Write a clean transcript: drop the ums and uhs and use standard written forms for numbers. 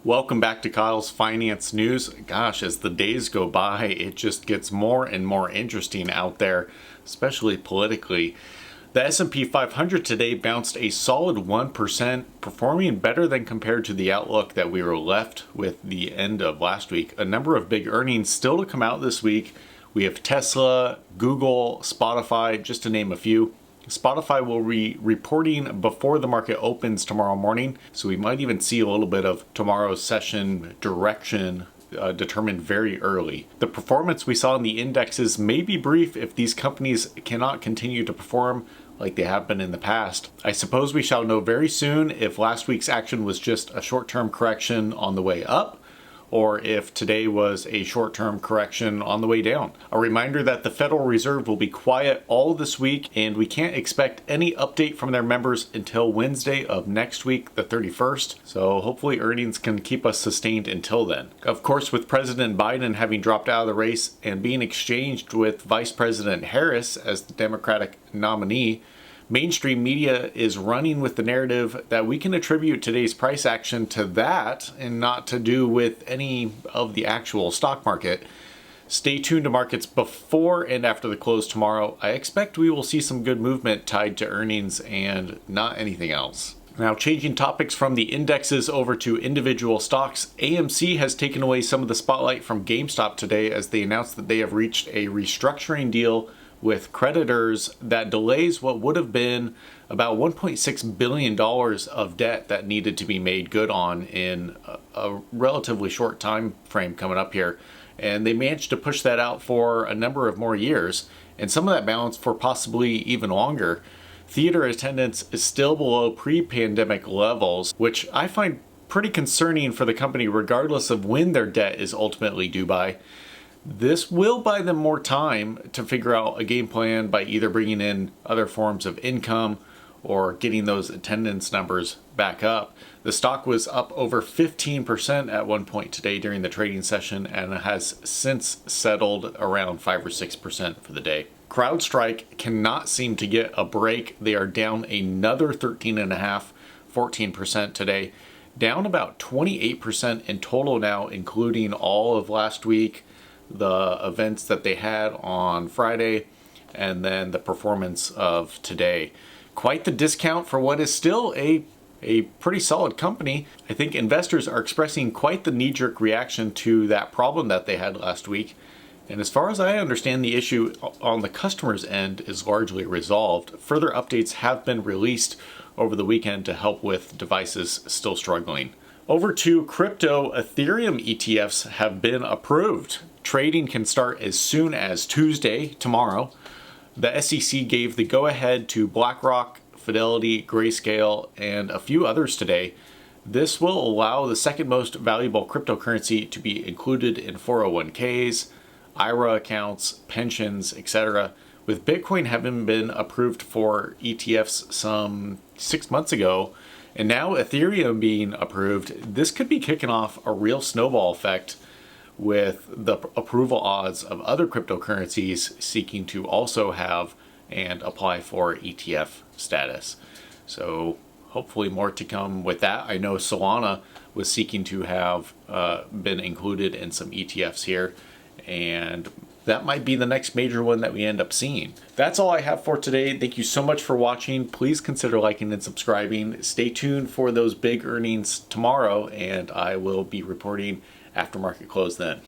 Welcome back to Kyle's Finance News. Gosh, as the days go by, it just gets more and more interesting out there, especially politically. The S&P 500 today bounced a solid 1%, performing better than compared to the outlook that we were left with the end of last week. A number of big earnings still to come out this week. We have Tesla, Google, Spotify, just to name a few. Spotify will be reporting before the market opens tomorrow morning, so we might even see a little bit of tomorrow's session direction determined very early. The performance we saw in the indexes may be brief if these companies cannot continue to perform like they have been in the past. I suppose we shall know very soon if last week's action was just a short-term correction on the way up, or if today was a short-term correction on the way down. A reminder that the Federal Reserve will be quiet all this week, and we can't expect any update from their members until Wednesday of next week, the 31st. So hopefully earnings can keep us sustained until then. Of course, with President Biden having dropped out of the race and being exchanged with Vice President Harris as the Democratic nominee, mainstream media is running with the narrative that we can attribute today's price action to that and not to do with any of the actual stock market. Stay tuned to markets before and after the close tomorrow. I expect we will see some good movement tied to earnings and not anything else. Now, changing topics from the indexes over to individual stocks, AMC has taken away some of the spotlight from GameStop today as they announced that they have reached a restructuring deal with creditors that delays what would have been about $1.6 billion of debt that needed to be made good on in a relatively short time frame coming up here. And they managed to push that out for a number of more years, and some of that balance for possibly even longer. Theater attendance is still below pre-pandemic levels, which I find pretty concerning for the company regardless of when their debt is ultimately due by. This will buy them more time to figure out a game plan by either bringing in other forms of income or getting those attendance numbers back up. The stock was up over 15% at one point today during the trading session, and it has since settled around 5 or 6% for the day. CrowdStrike cannot seem to get a break. They are down another 13.5%, 14% today, down about 28% in total now, including all of last week, the events that they had on Friday, and then the performance of today. Quite the discount for what is still a pretty solid company. I think investors are expressing quite the knee-jerk reaction to that problem that they had last week. And as far as I understand, the issue on the customer's end is largely resolved. Further updates have been released over the weekend to help with devices still struggling. Over to crypto, Ethereum ETFs have been approved. Trading can start as soon as Tuesday, tomorrow. The SEC gave the go-ahead to BlackRock, Fidelity, Grayscale, and a few others today. This will allow the second most valuable cryptocurrency to be included in 401ks, IRA accounts, pensions, etc., with Bitcoin having been approved for ETFs some 6 months ago, and now Ethereum being approved. This could be kicking off a real snowball effect with the approval odds of other cryptocurrencies seeking to also have and apply for ETF status. So hopefully more to come with that. I know Solana was seeking to have been included in some ETFs here, and that might be the next major one that we end up seeing. That's all I have for today. Thank you so much for watching. Please consider liking and subscribing. Stay tuned for those big earnings tomorrow, and I will be reporting after market close then.